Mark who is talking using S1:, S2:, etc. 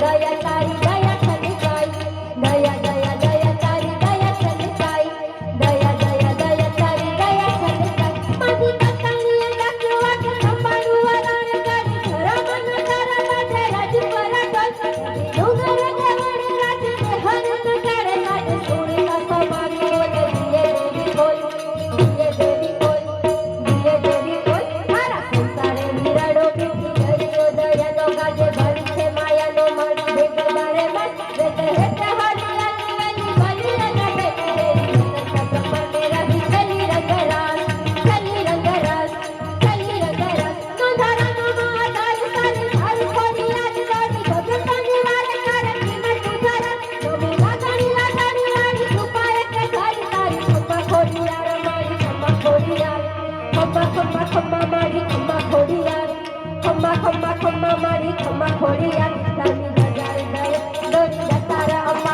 S1: દયા તારી દયા છલકાઈ દયા દયા દયા તારી દયા છલકાઈ દયા દયા દયા તારી દયા છલકાઈ મારી કાકાની લાકવા કે સંભાળું વરાણ કરી ધરા મન તારા લાજે રાજ પર ડોલ ડુંગર દેવડે રાજ કે હર કરે કાજ સોની કા સમારી બોલ દિયે દેવી બોલ દિયે દેવી બોલ દિયે દેવી બોલ તારા સંસારે નિરાડો પીઠી દરિયો દયાનો કાજે ભરી છે માયાનો મણ બેગવારે મન વેતે હેતે હરિયાની વેલી બલી રંગે બ્રહ્મા મેરા ભી ચલી રંગરાસ નો ધારાનો મહાદાય સારી સારી ખોડી યાદ કરી ભગતની વારે કરે કિંમત ઉધારા નોમી લાગણી વાળી છુપાય કે સારી તારી ખમ્મા ખોડી યાર મારી ખમ્મા ખોડી યાર ખમ્મા ખમ્મા ખમ્મા મારી ખમ્મા ખોડી યાર ખમ્મા ખમ્મા ખમ્મા મારી ખમ્મા ખોડી યાર તારી બજાર દોરી તારા અમ્મા